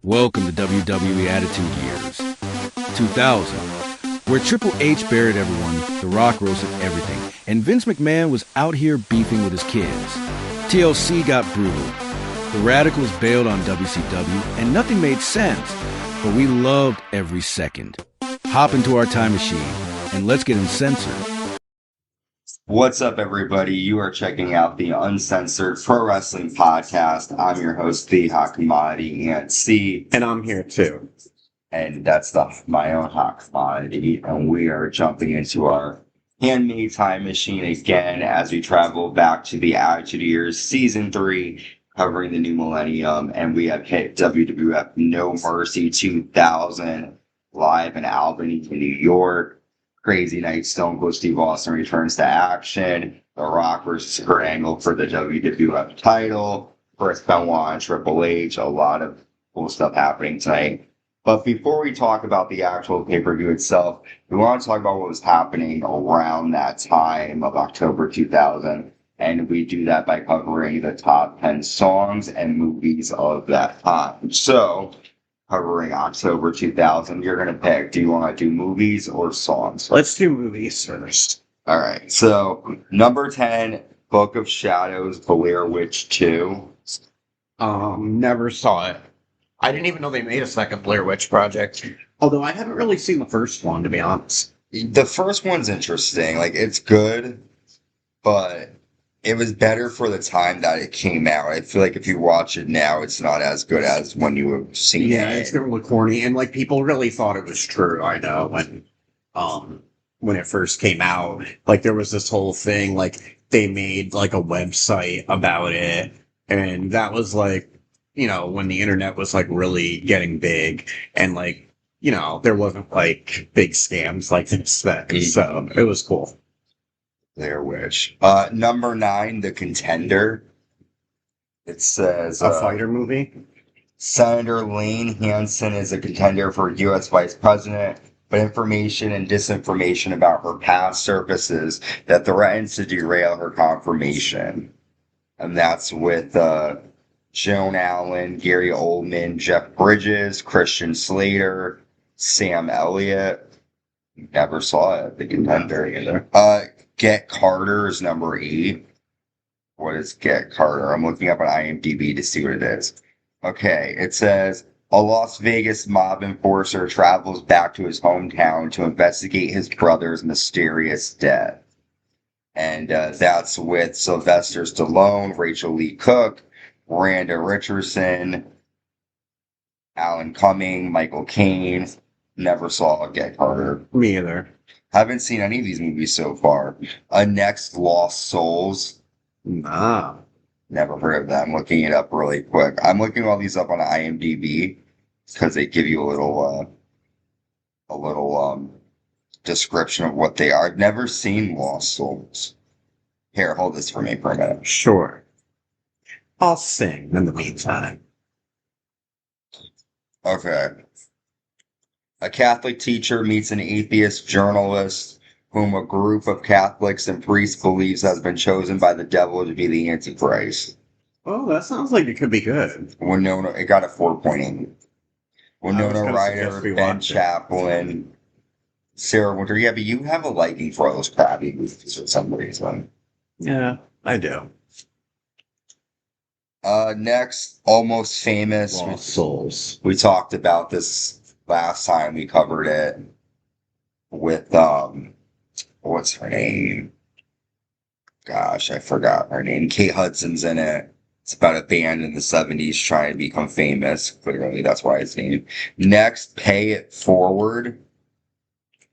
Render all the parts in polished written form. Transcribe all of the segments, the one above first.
Welcome to WWE Attitude Years 2000, where Triple H buried everyone, The Rock roasted everything, and Vince McMahon was out here beefing with his kids. TLC got brutal. The Radicals bailed on WCW, and nothing made sense, but we loved every second. Hop into our time machine, and let's get uncensored. What's up, everybody? You are checking out the Uncensored Pro Wrestling Podcast. I'm your host, the Hot Commodity, and C. And I'm here too. And that's my own Hot Commodity. And we are jumping into our handmade time machine again as we travel back to the Attitude Years Season 3, covering the new millennium. And we have hit WWF No Mercy 2000 live in Albany, New York. Crazy Night, Stone Cold Steve Austin returns to action. The Rock versus Kurt Angle for the WWF title. First Benoit and Triple H. A lot of cool stuff happening tonight. But before we talk about the actual pay-per-view itself, we want to talk about what was happening around that time of October 2000. And we do that by covering the top 10 songs and movies of that time. So, covering October 2000, you're going to pick, do you want to do movies or songs? Let's do movies first. All right. So, number 10, Book of Shadows, Blair Witch 2. Never saw it. I didn't even know they made a second Blair Witch Project. Although I haven't really seen the first one, to be honest. The first one's interesting. Like, it's good, but it was better for the time that it came out. I feel like if you watch it now, it's not as good as when you were seeing it. Yeah, it's gonna look corny, and like people really thought it was true. I know when it first came out, like there was this whole thing, like they made like a website about it, and that was like, you know, when the internet was like really getting big, and like, you know, there wasn't like big scams like this then, so it was cool. Blair Witch. Number 9, The Contender. It says A fighter movie. Senator Lane Hansen is a contender for U.S. Vice President, but information and disinformation about her past surfaces that threatens to derail her confirmation. And that's with Joan Allen, Gary Oldman, Jeff Bridges, Christian Slater, Sam Elliott. Never saw it. The Contender either. Get Carter is number 8. What is Get Carter? I'm looking up on IMDb to see what it is. Okay, it says, a Las Vegas mob enforcer travels back to his hometown to investigate his brother's mysterious death. And that's with Sylvester Stallone, Rachel Lee Cook, Miranda Richardson, Alan Cumming, Michael Caine. Never saw Get Carter. Me either. Haven't seen any of these movies so far. Next, Lost Souls. Nah. Never heard of that. I'm looking it up really quick. I'm looking all these up on IMDb because they give you a little description of what they are. I've never seen Lost Souls. Here, hold this for me for a minute. Sure. I'll sing in the meantime. Okay. A Catholic teacher meets an atheist journalist whom a group of Catholics and priests believes has been chosen by the devil to be the Antichrist. Oh, that sounds like it could be good. It got a 4.8. Winona Ryder, Ben Chaplin, Sarah Winter. Yeah, but you have a liking for all those crappy movies for some reason. Yeah, I do. Next, Almost Famous. Lost Souls. We talked about this last time we covered it with, what's her name? Gosh, I forgot her name. Kate Hudson's in it. It's about a band in the 70s trying to become famous. Clearly, that's why it's named. Next, Pay It Forward.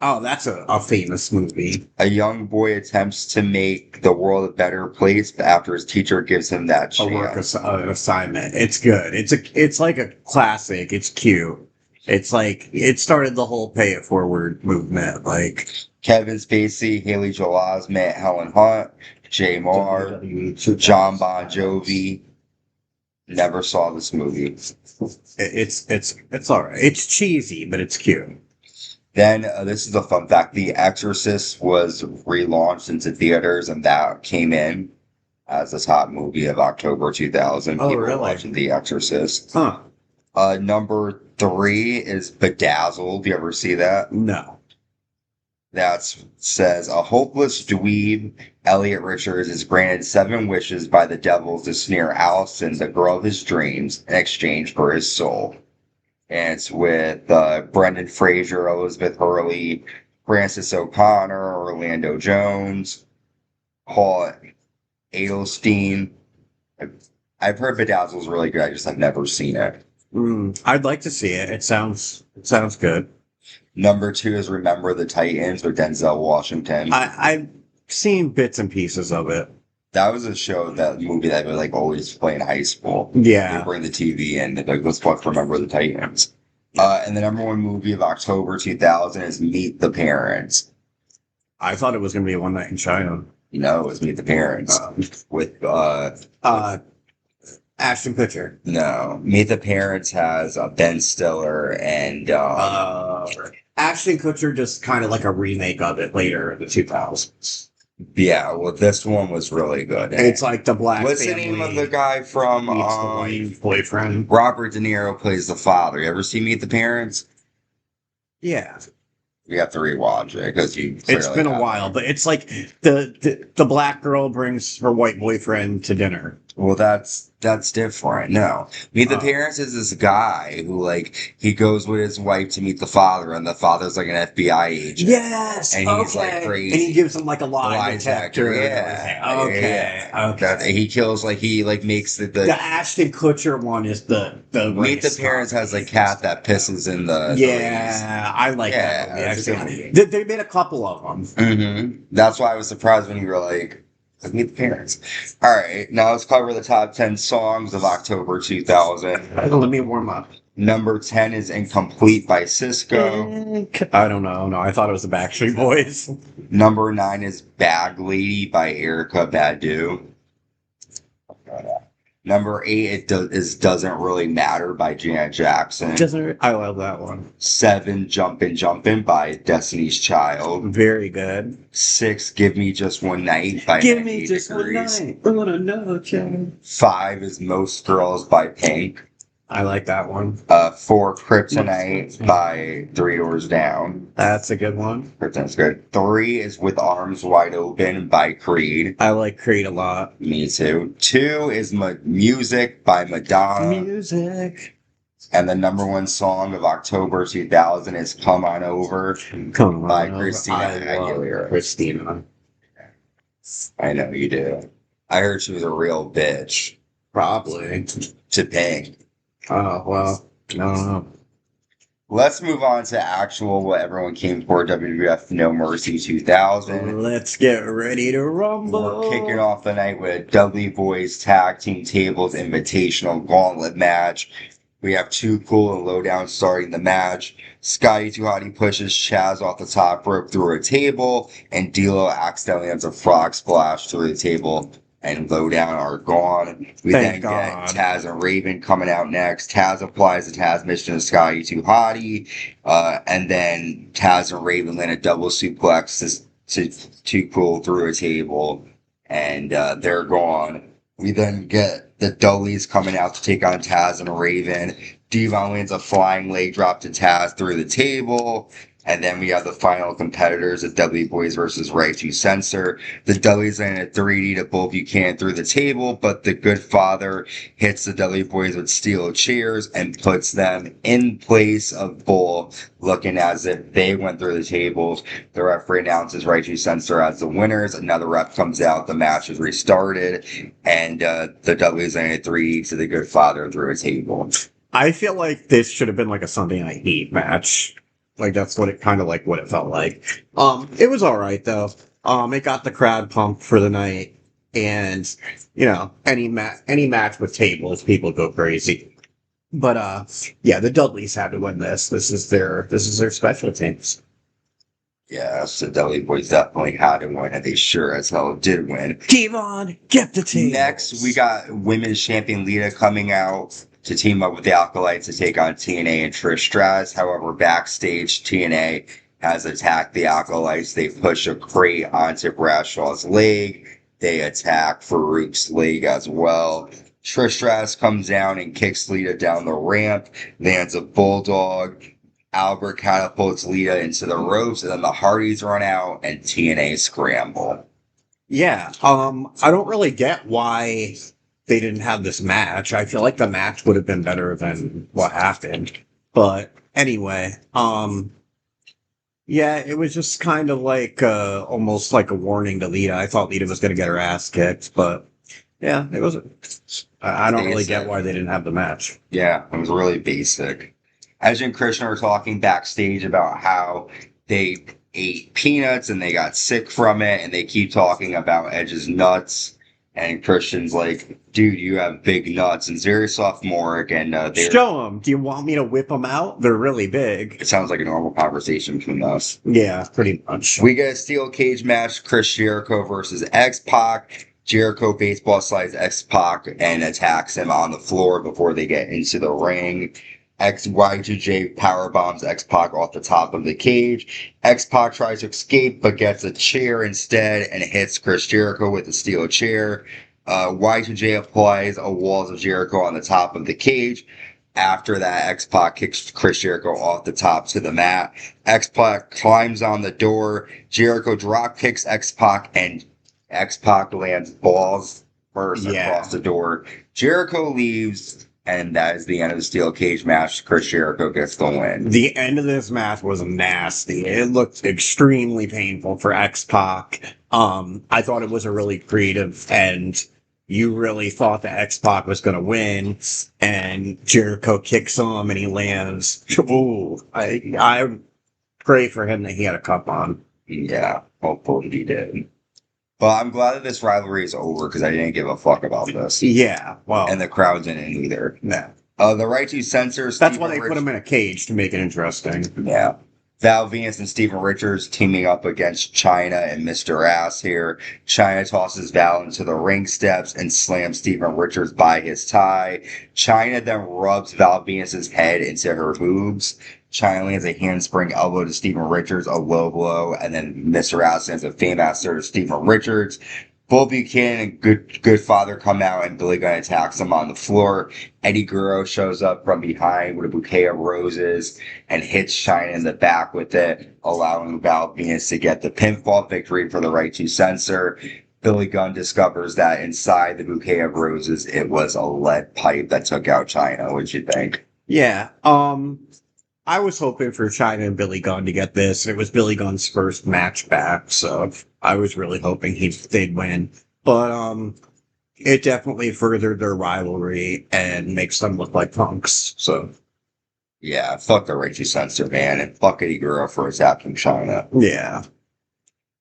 Oh, that's a famous movie. A young boy attempts to make the world a better place after his teacher gives him that chance. A work assignment. It's good. It's like a classic. It's cute. It's like, it started the whole Pay It Forward movement. Like Kevin Spacey, Haley Joel Osment, Helen Hunt, Jay Moore, John Bon Jovi. Never saw this movie. It's all right. It's cheesy, but it's cute. Then, this is a fun fact. The Exorcist was relaunched into theaters, and that came in as the top movie of October 2000. Oh, People really? watching The Exorcist. Huh. Number 3 is Bedazzled. You ever see that? No. That says a hopeless dweeb, Elliot Richards, is granted 7 wishes by the devil to snare Allison, the girl of his dreams, in exchange for his soul. And it's with Brendan Fraser, Elizabeth Hurley, Francis O'Connor, Orlando Jones, Paul Adelstein. I've heard Bedazzled's really good. I just have never seen it. I'd like to see it. It sounds good. Number 2 is Remember the Titans with Denzel Washington. I've seen bits and pieces of it. That was a movie that would like always play in high school. Yeah. They bring the TV in, and like, let's watch Remember the Titans. And the number 1 movie of October 2000 is Meet the Parents. I thought it was going to be One Night in China. No, it was Meet the Parents. With Ashton Kutcher. No. Meet the Parents has Ben Stiller and Ashton Kutcher just kind of like a remake of it later in the 2000s. Yeah, well, this one was really good. And it's like the black What's family. the name of the guy from The wife, boyfriend. Robert De Niro plays the father. You ever see Meet the Parents? Yeah. You have to rewatch it because you. It's been a while, but it's like the black girl brings her white boyfriend to dinner. Well, that's different. No, Meet the Parents is this guy who like he goes with his wife to meet the father, and the father's like an FBI agent. Yes, and he's like crazy, and he gives him like a lie detector. Yeah, Okay. He kills he makes the Ashton Kutcher one is the Meet the Parents has a cat that pisses in the I like that movie. Actually, they made a couple of them. Mm-hmm. That's why I was surprised when you were like Meet the Parents. All right, now let's cover the top 10 songs of October 2000. Let me warm up. Number 10 is Incomplete by Cisco. I don't know. No, I thought it was the Backstreet Boys. Number 9 is Bag Lady by Erykah Badu. Number 8 is Doesn't Really Matter by Janet Jackson. I love that one. 7, Jumpin' by Destiny's Child. Very good. 6, Give Me Just One Night by Give 98 Me Just Degrees. One Night. I wanna know, child. 5 is Most Girls by Pink. I like that one. 4, Kryptonite by Three Doors Down. That's a good one. Kryptonite's good. 3 is With Arms Wide Open by Creed. I like Creed a lot. Me too. 2 is Music by Madonna. Music. And the number 1 song of October 2000 is Come On Over by Christina Aguilera. Christina. I know you do. I heard she was a real bitch. Probably. To Pink. Oh, well, no. Let's move on to actual what everyone came for, WWF No Mercy 2000. Let's get ready to rumble. We're kicking off the night with Dudley Boys Tag Team Tables Invitational Gauntlet match. We have Too Cool and Lowdown starting the match. Scotty 2 Hotty pushes Chaz off the top rope through a table, and D'Lo accidentally has a frog splash through the table. And Lowdown are gone. We then get Taz and Raven coming out next. Taz applies the Taz mission to Scotty 2 Hotty. And then Taz and Raven land a double suplex to Too Cool through a table. And they're gone. We then get the Dudleys coming out to take on Taz and Raven. Devon lands a flying leg drop to Taz through the table. And then we have the final competitors, the Dudley Boys versus Right to Censor. The Dudleys land a 3D to Bull Buchanan through the table, but the Good Father hits the Dudley Boys with steel chairs and puts them in place of Bull, looking as if they went through the tables. The referee announces Right to Censor as the winners. Another ref comes out. The match is restarted, and the Dudleys land a 3D to the Good Father through a table. I feel like this should have been like a Sunday Night Heat match. Like, that's what it kind of like what it felt like. It was alright though. It got the crowd pumped for the night, and you know, any match with tables, people go crazy. But yeah, the Dudleys had to win this. This is their special teams. Yes, the Dudley Boys definitely had to win, and they sure as hell did win. Devon, get the team. Next, we got Women's Champion Lita coming out to team up with the Acolytes to take on TNA and Trish Stratus. However, backstage, TNA has attacked the Acolytes. They push a crate onto Bradshaw's leg. They attack Farouk's leg as well. Trish Stratus comes down and kicks Lita down the ramp, lands a bulldog. Albert catapults Lita into the ropes, and then the Hardys run out and TNA scramble. Yeah, I don't really get why they didn't have this match. I feel like the match would have been better than what happened. But anyway, yeah, it was just kind of like almost like a warning to Lita. I thought Lita was going to get her ass kicked, but yeah, it was. I don't really get why they didn't have the match. Yeah, it was really basic. Edge and Christian are talking backstage about how they ate peanuts and they got sick from it, and they keep talking about Edge's nuts. And Christian's like, dude, you have big nuts. And very sophomoric, and show them. Do you want me to whip them out? They're really big. It sounds like a normal conversation between us. Yeah, pretty much. We get a steel cage match: Chris Jericho versus X-Pac. Jericho baseball slides X-Pac and attacks him on the floor before they get into the ring. Y2J powerbombs X-Pac off the top of the cage. X-Pac tries to escape but gets a chair instead and hits Chris Jericho with a steel chair. Y2J applies a walls of Jericho on the top of the cage. After that, X-Pac kicks Chris Jericho off the top to the mat. X-Pac climbs on the door. Jericho drop kicks X-Pac, and X-Pac lands balls first across the door. Jericho leaves. And that is the end of the steel cage match. Chris Jericho gets the win. The end of this match was nasty. It looked extremely painful for X-Pac. I thought it was a really creative end. You really thought that X-Pac was going to win, and Jericho kicks him and he lands. Ooh, I pray for him that he had a cup on. Yeah, hopefully he did. But I'm glad that this rivalry is over because I didn't give a fuck about this. Yeah, well. And the crowd didn't either. Yeah. The right to censor. That's why they put him in a cage, to make it interesting. Yeah. Val Venus and Steven Richards teaming up against Chyna and Mr. Ass here. Chyna tosses Val into the ring steps and slams Steven Richards by his tie. Chyna then rubs Val Venus's head into her boobs. Chyna lands a handspring elbow to Steven Richards, a low blow, and then Mr. Ass lands a Fameasser to Steven Richards. Bull Buchanan and Good Father come out, and Billy Gunn attacks him on the floor. Eddie Guerrero shows up from behind with a bouquet of roses and hits Chyna in the back with it, allowing Val Venus to get the pinfall victory for the right to censor. Billy Gunn discovers that inside the bouquet of roses, it was a lead pipe that took out Chyna. What'd you think? Yeah, I was hoping for Chyna and Billy Gunn to get this. It was Billy Gunn's first match back, so I was really hoping they'd win. But it definitely furthered their rivalry and makes them look like punks. So yeah, fuck the Richie Censor, man, and fuck Eddie Guerrero for attacking Chyna. Yeah.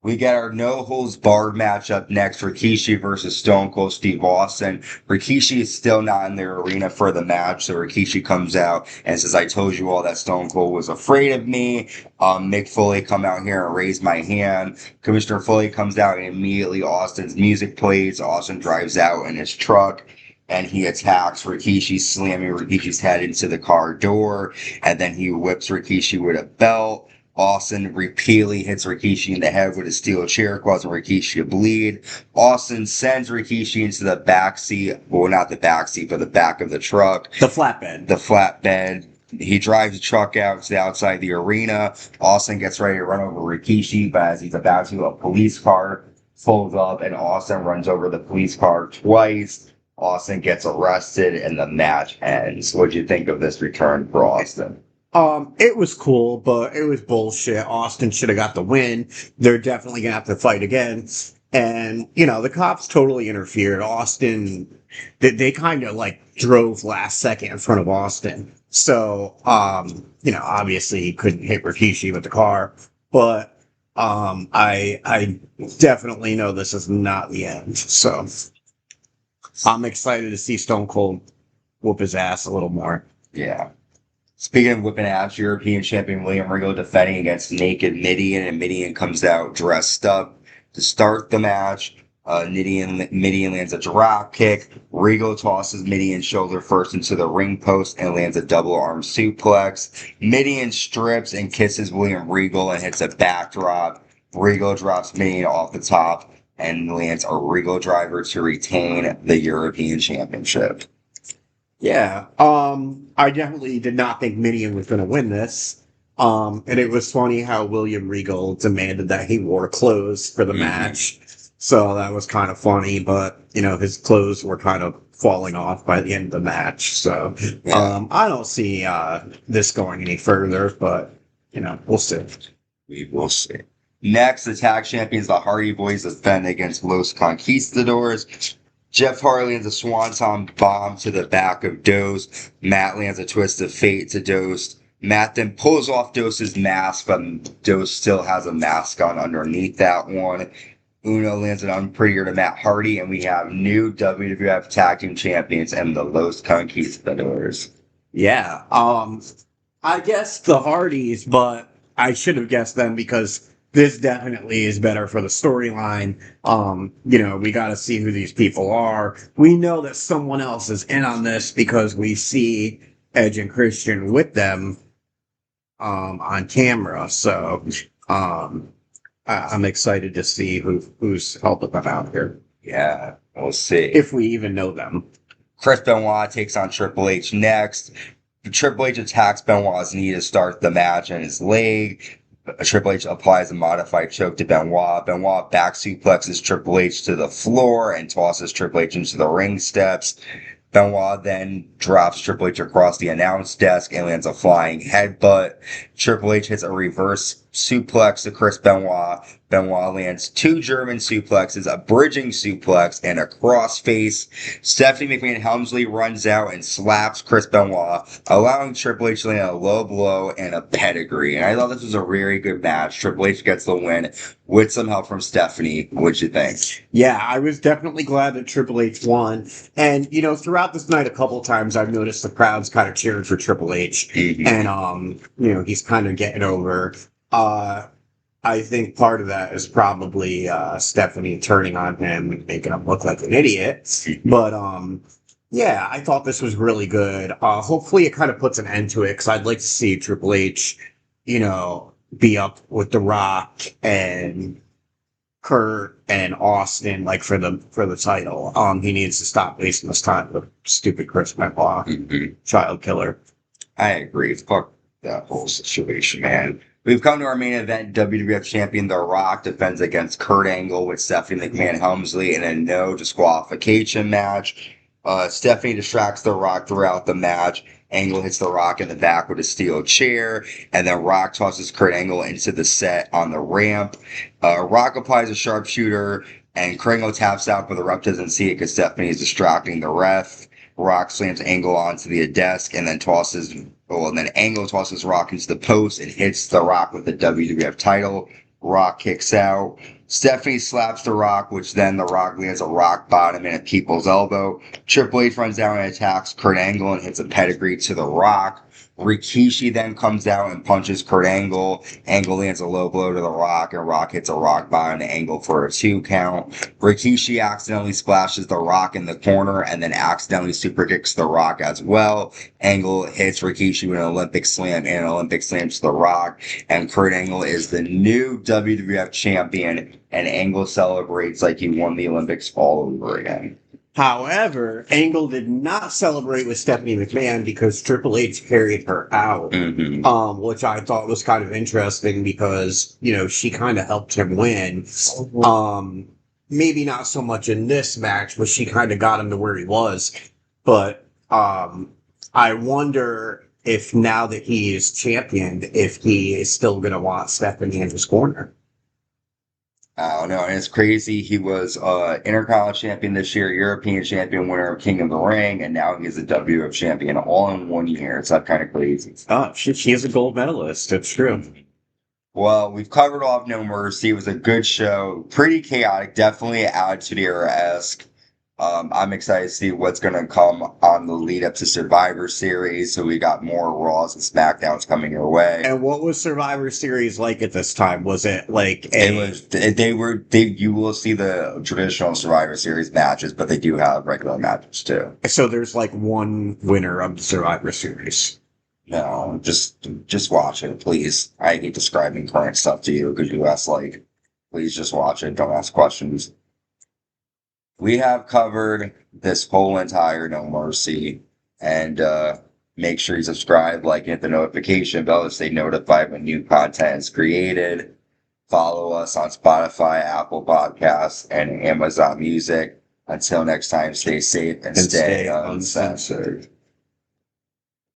We get our no-holds-barred matchup next, Rikishi versus Stone Cold Steve Austin. Rikishi is still not in the arena for the match, so Rikishi comes out and says, I told you all that Stone Cold was afraid of me. Mick Foley come out here and raise my hand. Commissioner Foley comes out, and immediately Austin's music plays. Austin drives out in his truck, and he attacks Rikishi, slamming Rikishi's head into the car door, and then he whips Rikishi with a belt. Austin repeatedly hits Rikishi in the head with a steel chair, causing Rikishi to bleed. Austin sends Rikishi into the back seat. Well, not the back seat, but the back of the truck. The flatbed. The flatbed. He drives the truck out to the outside the arena. Austin gets ready to run over Rikishi, but as he's about to, a police car pulls up, and Austin runs over the police car twice. Austin gets arrested, and the match ends. What'd you think of this return for Austin? It was cool, but it was bullshit. Austin should have got the win. They're definitely gonna have to fight again. And, the cops totally interfered. Austin, they kind of drove last second in front of Austin. So, obviously he couldn't hit Rikishi with the car, but, I definitely know this is not the end. So I'm excited to see Stone Cold whoop his ass a little more. Yeah. Speaking of whipping ass, European champion William Regal defending against naked Midian, and Midian comes out dressed up to start the match. Midian lands a drop kick. Regal tosses Midian's shoulder first into the ring post and lands a double arm suplex. Midian strips and kisses William Regal and hits a backdrop. Regal drops Midian off the top and lands a Regal driver to retain the European Championship. Yeah, I definitely did not think Minion was going to win this. And it was funny how William Regal demanded that he wore clothes for the match. So that was kind of funny, but, his clothes were kind of falling off by the end of the match. So, I don't see, this going any further, but, we'll see. We will see. Next, the tag champions, the Hardy Boys, defend against Los Conquistadors. Jeff Hardy lands a swanton bomb to the back of Dose. Matt lands a twist of fate to Dose. Matt then pulls off Dose's mask, but Dose still has a mask on underneath that one. Uno lands an unprettier to Matt Hardy, and we have new WWF Tag Team Champions and the Los Conquistadors. Yeah, I guess the Hardys, but I should have guessed them because this definitely is better for the storyline. We got to see who these people are. We know that someone else is in on this because we see Edge and Christian with them on camera. So I'm excited to see who's helping them out here. Yeah, we'll see. If we even know them. Chris Benoit takes on Triple H next. Triple H attacks Benoit's knee to start the match and his leg. Triple H applies a modified choke to Benoit. Benoit back suplexes Triple H to the floor and tosses Triple H into the ring steps. Benoit then drops Triple H across the announce desk and lands a flying headbutt. Triple H hits a reverse suplex to Chris Benoit. Benoit lands 2 German suplexes, a bridging suplex, and a crossface. Stephanie McMahon Helmsley runs out and slaps Chris Benoit, allowing Triple H to land a low blow and a pedigree. And I thought this was a very good match. Triple H gets the win with some help from Stephanie. What'd you think? Yeah, I was definitely glad that Triple H won. And, throughout this night, a couple times I've noticed the crowd's kind of cheering for Triple H. And, he's kind of getting over. I think part of that is probably Stephanie turning on him and making him look like an idiot. But yeah, I thought this was really good. Hopefully it kind of puts an end to it because I'd like to see Triple H, be up with The Rock and Kurt and Austin for the title. He needs to stop wasting his time with stupid Chris Benoit, child killer. I agree. Fuck that whole situation, man. We've come to our main event. WWF Champion The Rock defends against Kurt Angle with Stephanie McMahon Helmsley in a no disqualification match. Stephanie distracts The Rock throughout the match. Angle hits The Rock in the back with a steel chair, and then Rock tosses Kurt Angle into the set on the ramp. Rock applies a sharpshooter, and Kurt Angle taps out, but the ref doesn't see it because Stephanie is distracting the ref. Rock slams Angle onto the desk and then Angle tosses Rock into the post and hits The Rock with the WWF title. Rock kicks out. Stephanie slaps The Rock, which then The Rock lands a rock bottom and a people's elbow. Triple H runs down and attacks Kurt Angle and hits a pedigree to The Rock. Rikishi then comes out and punches Kurt Angle. Angle lands a low blow to The Rock, and Rock hits a rock bottom to Angle for a 2 count. Rikishi accidentally splashes The Rock in the corner and then accidentally super kicks The Rock as well. Angle hits Rikishi with an Olympic slam and an Olympic slam to The Rock, and Kurt Angle is the new WWF champion, and Angle celebrates like he won the Olympics all over again. However, Angle did not celebrate with Stephanie McMahon because Triple H carried her out, which I thought was kind of interesting because, she kind of helped him win. Maybe not so much in this match, but she kind of got him to where he was. But I wonder if now that he is championed, if he is still going to want Stephanie in his corner. I don't know, and it's crazy. He was Intercontinental Champion this year, European Champion, winner of King of the Ring, and now he's a WWF Champion all in 1 year. It's that kind of crazy. Oh, she is a gold medalist. It's true. Well, we've covered off No Mercy. It was a good show. Pretty chaotic. Definitely Attitude Era-esque. I'm excited to see what's going to come on the lead up to Survivor Series. So we got more Raws and SmackDowns coming your way. And what was Survivor Series like at this time? Was it like you will see the traditional Survivor Series matches, but they do have regular matches too. So there's one winner of the Survivor Series. No, just watch it, please. I hate describing current stuff to you because you ask please just watch it. Don't ask questions. we have covered this whole entire No Mercy. And make sure you subscribe, like, hit the notification bell to stay notified when new content is created. Follow us on Spotify, Apple Podcasts, and Amazon Music. Until next time, stay safe and stay uncensored.